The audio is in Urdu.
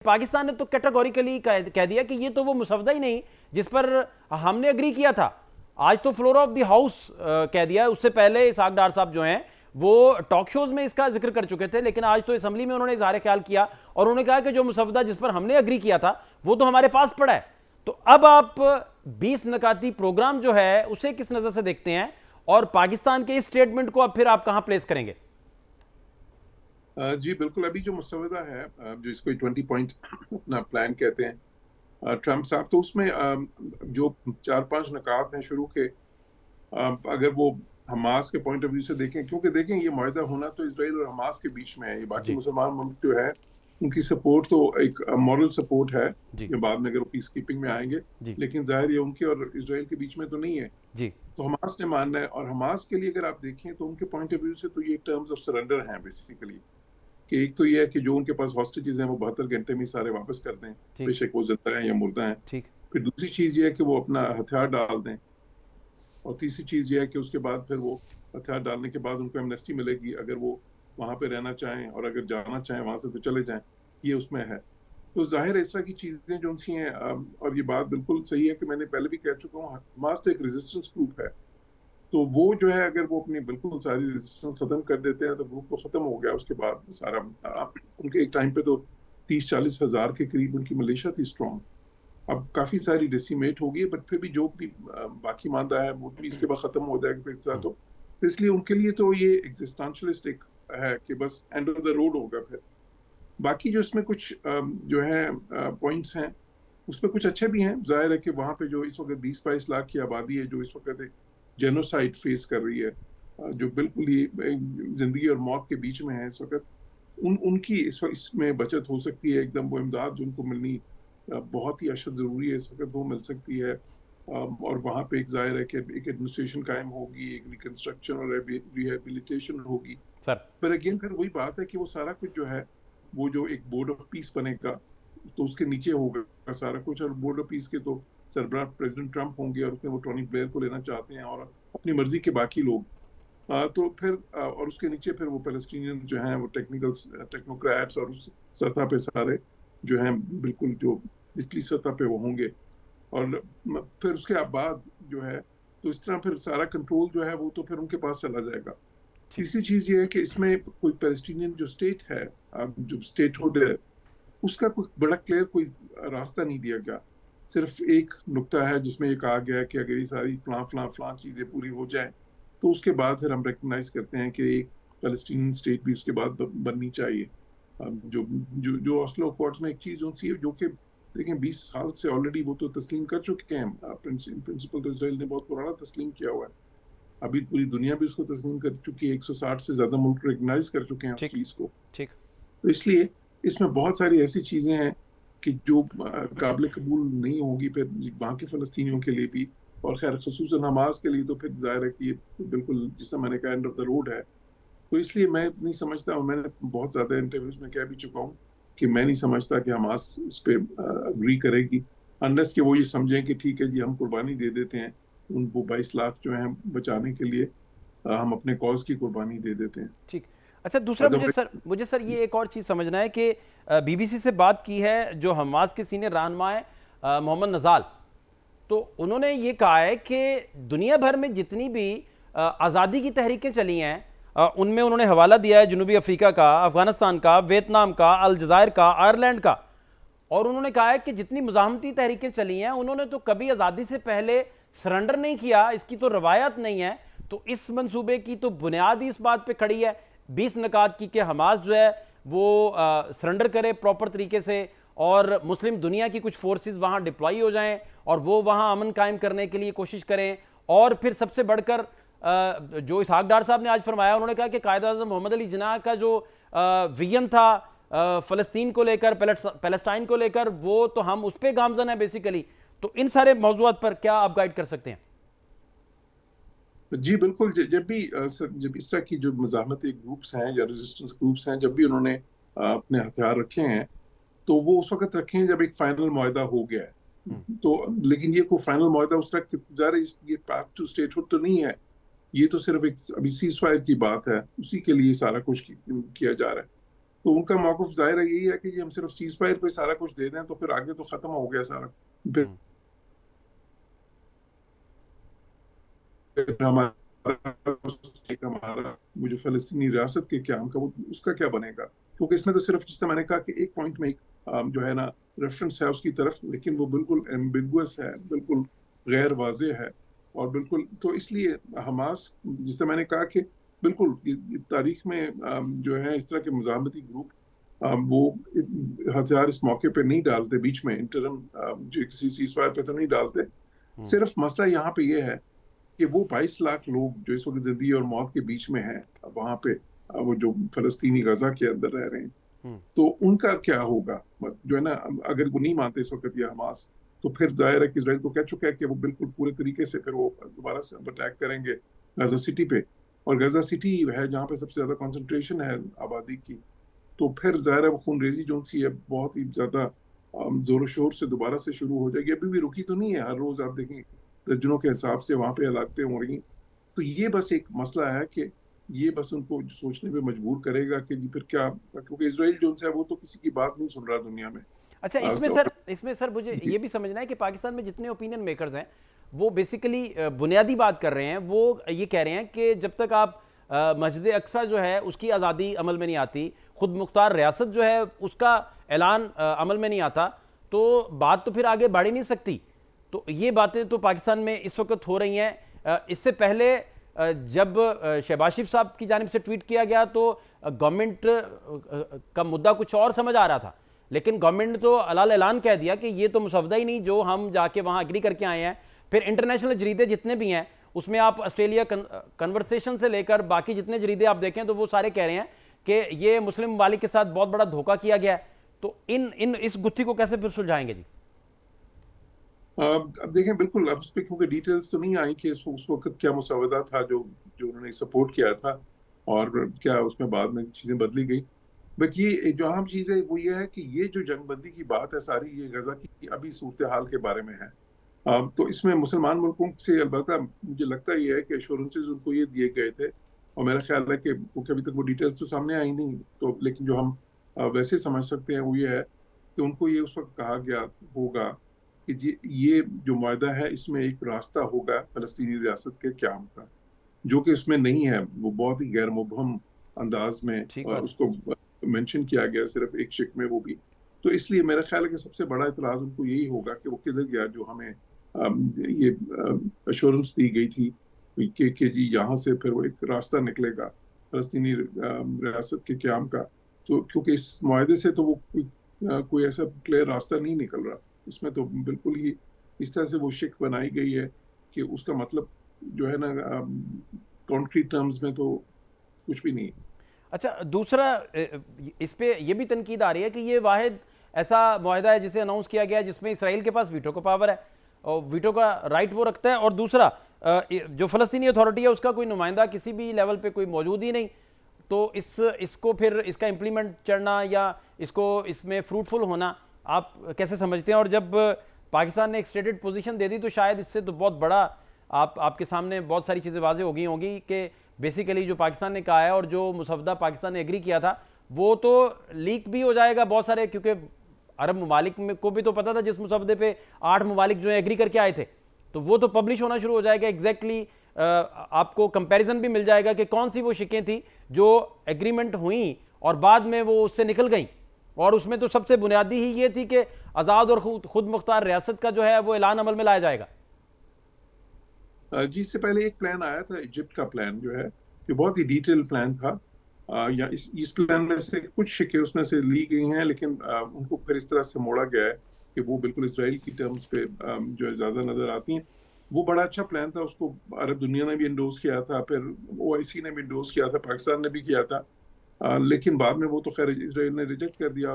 پاکستان نے تو کیٹیگوریکلی کہہ دیا کہ یہ تو وہ مسودہ ہی نہیں جس پر ہم نے اگری کیا تھا. آج تو فلور آف دی ہاؤس کہہ دیا. اس سے پہلے اسحاق ڈار صاحب جو ہیں وہ ٹاک شوز میں اس کا ذکر کر چکے تھے, لیکن آج تو اسمبلی میں انہوں نے اظہار خیال کیا اور انہوں نے کہا کہ جو مسودہ جس پر ہم نے اگری کیا تھا وہ تو ہمارے پاس پڑا ہے. تو اب آپ 20 نکاتی پروگرام جو ہے اسے کس نظر سے دیکھتے ہیں, اور پاکستان کے اس سٹیٹمنٹ کو اب پھر آپ کہاں پلیس کریں گے؟ جی بالکل, ابھی جو مسودہ ہے جو اس کو 20 پوائنٹ اپنا پلان کہتے ہیں ٹرمپ صاحب, تو اس میں جو 4-5 نکات ہیں شروع کے, اگر وہ حماس کے پوائنٹ آف ویو سے دیکھیں, کیونکہ دیکھیں یہ معاہدہ ہونا تو اسرائیل اور حماس کے بیچ میں ہے, یہ باقی جی مسلمان ملک جو ہے ان کی سپورٹ تو ایک مورل سپورٹ ہے جی کہ بعد میں اگر وہ پیس کیپنگ میں آئیں گے, جی لیکن ظاہر یہ ان کے اور اسرائیل کے بیچ میں تو نہیں ہے. جی تو حماس نے ماننا ہے, اور حماس کے لیے اگر آپ دیکھیں تو ان کے پوائنٹ آف ویو سے تو یہ ٹرمز آف سرنڈر ہیں بیسیکلی, کہ ایک تو یہ ہے کہ جو ان کے پاس ہاسٹیجز ہیں وہ 72 گھنٹے میں سارے واپس کر دیں, بے شک وہ زندہ ہیں یا مردہ ہیں. ٹھیک. پھر دوسری چیز یہ ہے کہ وہ اپنا ہتھیار ڈال دیں, اور تیسری چیز یہ ہے کہ اس کے بعد پھر وہ ہتھیار ڈالنے کے بعد ان کو ایمنسٹی ملے گی اگر وہ وہاں پہ رہنا چاہیں, اور اگر جانا چاہیں وہاں سے تو چلے جائیں, یہ اس میں ہے. تو ظاہر اس طرح کی چیزیں جو ان سی ہیں, اور یہ بات بالکل صحیح ہے کہ میں نے پہلے بھی کہہ چکا ہوں, حماس تو ایک ریزسٹنس گروپ ہے, تو وہ جو ہے اگر وہ اپنی بالکل ساری ریزسٹنس ختم کر دیتے ہیں تو گروپ تو ختم ہو گیا. اس کے بعد سارا ان کے ایک ٹائم پہ تو 30-40 ہزار کے قریب ان کی ملیشیا تھی اسٹرانگ, اب کافی ساری ڈیسیمیٹ ہوگی, بٹ پھر بھی جو بھی باقی ماندہ ہے وہ بھی اس کے بعد ختم ہو جائے گا پھر ساتھ. تو اس لیے ان کے لیے تو یہ ایگزسٹینشلسٹک ہے کہ بس اینڈ آف دا روڈ ہوگا. پھر باقی جو اس میں کچھ جو ہے پوائنٹس ہیں اس میں کچھ اچھے بھی ہیں. ظاہر ہے کہ وہاں پہ جو اس وقت 20-22 لاکھ کی آبادی ہے جو اس وقت ایک جینوسائڈ فیس کر رہی ہے, جو بالکل ہی زندگی اور موت کے بیچ میں ہے اس وقت, ان کی اس میں بچت ہو سکتی ہے. ایک دم وہ امداد جو ان کو ملنی بہت ہی اشد ضروری ہے اس وقت, وہ مل سکتی ہے. اور وہاں پہ ایک ظاہر ہے کہ ایک ایڈمنسٹریشن قائم ہوگی, ایک ریکنسٹرکشن اور ریہیبلیٹیشن ہوگی. سر پر اگین پھر وہی بات ہے کہ وہ سارا کچھ جو ہے وہ جو ایک بورڈ آف پیس بنے گا تو اس کے نیچے ہوگا سارا کچھ, اور بورڈ آف پیس کے تو سربراہ پریزیڈنٹ ٹرمپ ہوں گے, اور اس میں وہ ٹونی بلیئر کو لینا چاہتے ہیں اور اپنی مرضی کے باقی لوگ. تو پھر اور اس کے نیچے پھر وہ پیلسٹینین جو ہیں وہ ٹیکنوکریٹس اور اس سطح پہ سارے جو ہیں بالکل جو نچلی سطح پہ وہ ہوں گے. اور پھر اس کے بعد جو ہے تو اس طرح پھر سارا کنٹرول جو ہے وہ تو پھر ان کے پاس چلا جائے گا. تیسری چیز یہ ہے کہ اس میں کوئی پیلسٹینین جو اسٹیٹ ہے, جو اسٹیٹ ہوڈ ہے, اس کا کوئی بڑا کلیئر کوئی راستہ نہیں دیا گیا. صرف ایک نقطہ ہے جس میں یہ کہا گیا ہے کہ اگر یہ ساری فلاں چیزیں پوری ہو جائیں تو اس کے بعد پھر ہم ریکگنائز کرتے ہیں کہ ایک فلسطینین اسٹیٹ بھی اس کے بعد بننی چاہیے. جو آسلو اکارڈز میں ایک چیز ہے جو کہ دیکھیں 20 سال سے آلریڈی وہ تو تسلیم کر چکے ہیں. پرنسپل تو اسرائیل نے بہت پرانا تسلیم کیا ہوا ہے, ابھی پوری دنیا بھی اس کو تسلیم کر چکی ہے, 160 سے زیادہ ملک ریکگنائز کر چکے ہیں اس چیز کو. ٹھیک. تو اس لیے اس میں بہت ساری ایسی چیزیں ہیں کہ جو قابل قبول نہیں ہوگی پھر وہاں کے فلسطینیوں کے لیے بھی, اور خیر خصوصاً حماس کے لیے تو پھر ظاہر ہے کہ یہ بالکل جس طرح میں نے کہا اینڈ آف دا روڈ ہے. تو اس لیے میں نہیں سمجھتا, اور میں نے بہت زیادہ انٹرویوز میں کہہ بھی چکا ہوں کہ میں نہیں سمجھتا کہ حماس اس پہ اگری کرے گی, انلیس کہ وہ یہ سمجھیں کہ ٹھیک ہے جی ہم قربانی دے دیتے ہیں, وہ 22 لاکھ جو ہیں بچانے کے لیے ہم اپنے کاز کی قربانی دے دیتے ہیں. ٹھیک. اچھا دوسرا مجھے سر یہ ایک اور چیز سمجھنا ہے کہ بی بی سی سے بات کی ہے جو حماس کے سینئر رہنما ہے محمد نزال, تو انہوں نے یہ کہا ہے کہ دنیا بھر میں جتنی بھی آزادی کی تحریکیں چلی ہیں ان میں انہوں نے حوالہ دیا ہے جنوبی افریقہ کا, افغانستان کا, ویتنام کا, الجزائر کا, آئرلینڈ کا, اور انہوں نے کہا ہے کہ جتنی مزاحمتی تحریکیں چلی ہیں انہوں نے تو کبھی آزادی سے پہلے سرنڈر نہیں کیا, اس کی تو روایت نہیں ہے. تو اس منصوبے کی تو بنیاد ہی اس بات پہ کھڑی ہے 20 نکات کی کہ حماس جو ہے وہ سرنڈر کرے پراپر طریقے سے, اور مسلم دنیا کی کچھ فورسز وہاں ڈپلائی ہو جائیں اور وہ وہاں امن قائم کرنے کے لیے کوشش کریں. اور پھر سب سے بڑھ کر جو اسحاق ڈار صاحب نے آج فرمایا, انہوں نے کہا کہ قائد اعظم محمد علی جناح کا جو ویژن تھا فلسطین کو لے کر, پیلسٹائن کو لے کر, وہ تو ہم اس پہ گامزن ہیں بیسیکلی. تو ان سارے موضوعات پر کیا آپ گائیڈ کر سکتے ہیں؟ جی بالکل, جب اس طرح کی جو مزاحمتی گروپس ہیں یا ریزسٹنس گروپس ہیں, جب بھی انہوں نے اپنے ہتھیار رکھے ہیں تو وہ اس وقت رکھے ہیں جب ایک فائنل معاہدہ ہو گیا ہے. تو لیکن یہ کوئی فائنل معاہدہ اس طرح یہ پاتھ ٹو اسٹیٹ ہوڈ تو نہیں ہے, یہ تو صرف ایک ابھی سیز فائر کی بات ہے, اسی کے لیے سارا کچھ کیا جا رہا ہے. تو ان کا موقف ظاہر یہی ہے کہ جی ہم صرف سیز فائر پہ سارا کچھ دے دیں تو پھر آگے تو ختم ہو گیا سارا. پھر ہمارا وہ جو فلسطینی ریاست کے قیام کا اس کا کیا بنے گا, کیونکہ اس میں تو صرف جس طرح میں نے کہا کہ ایک پوائنٹ میں ایک جو ہے نا ریفرنس ہے اس کی طرف, لیکن وہ بالکل ایمبیگوس ہے, بالکل غیر واضح ہے, اور بالکل تو اس لیے حماس جس طرح میں نے کہا کہ بالکل تاریخ میں جو ہے اس طرح کے مزاحمتی گروپ وہ ہتھیار اس موقع پہ نہیں ڈالتے, بیچ میں انٹرم جو کسی سیز فائر پہ تو نہیں ڈالتے. صرف مسئلہ یہاں پہ یہ ہے کہ وہ 22 لاکھ لوگ جو اس وقت زندگی اور موت کے بیچ میں ہیں وہاں پہ, وہ جو فلسطینی غزہ کے اندر رہ رہے ہیں, تو ان کا کیا ہوگا جو ہے نا, اگر وہ نہیں مانتے اس وقت یہ حماس, تو پھر ظاہر ہے کہ اسرائیل تو کہہ چکا ہے کہ وہ بالکل پورے طریقے سے پھر وہ دوبارہ سے اٹیک کریں گے غزہ سٹی پہ, اور غزہ سٹی ہے جہاں پہ سب سے زیادہ کنسنٹریشن ہے آبادی کی, تو پھر ظاہر ہے وہ خون ریزی جو سی ہے بہت ہی زیادہ زور و شور سے دوبارہ سے شروع ہو جائے گی. ابھی بھی رکی تو نہیں ہے, ہر روز آپ دیکھیں درجنوں کے حساب سے وہاں پہ ہلاکتیں ہو رہی ہیں. تو یہ بس ایک مسئلہ ہے کہ یہ بس ان کو سوچنے پہ مجبور کرے گا کہ جی پھر کیا, کیونکہ اسرائیل جو ہے وہ تو کسی کی بات نہیں سن رہا دنیا میں. اچھا اس میں سر مجھے یہ بھی سمجھنا ہے کہ پاکستان میں جتنے اوپینین میکرز ہیں وہ بیسیکلی بنیادی بات کر رہے ہیں, وہ یہ کہہ رہے ہیں کہ جب تک آپ مسجد اقصیٰ جو ہے اس کی آزادی عمل میں نہیں آتی, خود مختار ریاست جو ہے اس کا اعلان عمل میں نہیں آتا, تو بات تو پھر آگے بڑھ ہی نہیں سکتی. تو یہ باتیں تو پاکستان میں اس وقت ہو رہی ہیں. اس سے پہلے جب شہباز شریف صاحب کی جانب سے ٹویٹ کیا گیا تو گورنمنٹ کا مدعا کچھ اور سمجھ آ رہا تھا, لیکن گورنمنٹ نے تو علال اعلان کہہ دیا کہ یہ تو مسودہ ہی نہیں جو ہم جا کے وہاں اگری کر کے آئے ہیں. پھر انٹرنیشنل جریدے جتنے بھی ہیں اس میں آپ آسٹریلیا کنورسیشن سے لے کر باقی جتنے جریدے آپ دیکھیں تو وہ سارے کہہ رہے ہیں کہ یہ مسلم ممالک کے ساتھ بہت بڑا دھوکہ کیا گیا ہے. تو اس گتھی کو کیسے پھر سلجھائیں گے جی؟ اب دیکھیں بالکل اب اس پہ کیونکہ ڈیٹیلز تو نہیں آئی کہ اس وقت کیا مسودہ تھا جو انہوں نے سپورٹ کیا تھا, اور کیا اس میں بعد میں چیزیں بدلی گئی. بٹ یہ جو اہم چیز ہے وہ یہ ہے کہ یہ جو جنگ بندی کی بات ہے ساری, یہ غزہ کی ابھی صورتحال کے بارے میں ہے. تو اس میں مسلمان ملکوں سے البتہ مجھے لگتا یہ ہے کہ ایشورنسز ان کو یہ دیے گئے تھے, اور میرا خیال ہے کہ کیونکہ ابھی تک وہ ڈیٹیلز تو سامنے آئی نہیں, تو لیکن جو ہم ویسے سمجھ سکتے ہیں وہ یہ ہے کہ ان کو یہ اس وقت کہا گیا ہوگا کہ جی یہ جو معاہدہ ہے اس میں ایک راستہ ہوگا فلسطینی ریاست کے قیام کا, جو کہ اس میں نہیں ہے. وہ بہت ہی غیر مبہم انداز میں اس کو مینشن کیا گیا صرف ایک شک میں, وہ بھی. تو اس لیے میرا خیال ہے کہ سب سے بڑا اعتراض ان کو یہی ہوگا کہ وہ کدھر گیا جو ہمیں یہ ایشورنس دی گئی تھی کہ جی یہاں سے پھر وہ ایک راستہ نکلے گا فلسطینی ریاست کے قیام کا. تو کیونکہ اس معاہدے سے تو وہ کوئی ایسا کلیئر راستہ نہیں نکل رہا, اس میں تو بالکل ہی اس طرح سے وہ شک بنائی گئی ہے کہ اس کا مطلب جو ہے نا کانکریٹ ٹرمز میں تو کچھ بھی نہیں. اچھا دوسرا اس پہ یہ بھی تنقید آ رہی ہے کہ یہ واحد ایسا معاہدہ ہے جسے اناؤنس کیا گیا ہے جس میں اسرائیل کے پاس ویٹو کا پاور ہے, اور ویٹو کا رائٹ وہ رکھتا ہے, اور دوسرا جو فلسطینی اتھارٹی ہے اس کا کوئی نمائندہ کسی بھی لیول پہ کوئی موجود ہی نہیں. تو اس کو پھر اس کا امپلیمنٹ چڑھنا یا اس میں فروٹفل ہونا آپ کیسے سمجھتے ہیں؟ اور جب پاکستان نے ایک اسٹیٹڈ پوزیشن دے دی تو شاید اس سے تو بہت بڑا آپ کے سامنے بہت ساری چیزیں واضح ہو گئی ہوں گی کہ بیسیکلی جو پاکستان نے کہا ہے اور جو مسودہ پاکستان نے ایگری کیا تھا وہ تو لیک بھی ہو جائے گا بہت سارے, کیونکہ عرب ممالک کو بھی تو پتا تھا جس مسودے پہ 8 ممالک جو ہیں ایگری کر کے آئے تھے, تو وہ تو پبلش ہونا شروع ہو جائے گا. ایگزیکٹلی آپ کو کمپیریزن بھی مل جائے گا کہ کون سی وہ شکیں تھیں جو ایگریمنٹ ہوئیں اور بعد میں وہ اس سے نکل گئیں, اور اس میں تو سب سے بنیادی ہی یہ تھی کہ آزاد اور خود مختار ریاست کا جو ہے وہ اعلان عمل میں لایا جائے گا. جی اس سے پہلے ایک پلان آیا تھا ایجپٹ کا پلان جو ہے, یہ بہت ہی ڈیٹیل پلان تھا, یا اس پلان میں سے کچھ شکیں اس میں سے لی گئی ہیں, لیکن ان کو پھر اس طرح سے موڑا گیا ہے کہ وہ بالکل اسرائیل کی ٹرمز پہ جو ہے زیادہ نظر آتی ہیں. وہ بڑا اچھا پلان تھا, اس کو عرب دنیا نے بھی انڈورس کیا تھا, پھر OIC نے بھی انڈورس کیا تھا, پاکستان نے بھی کیا تھا, لیکن بعد میں وہ تو خیر اسرائیل نے ریجیکٹ کر دیا.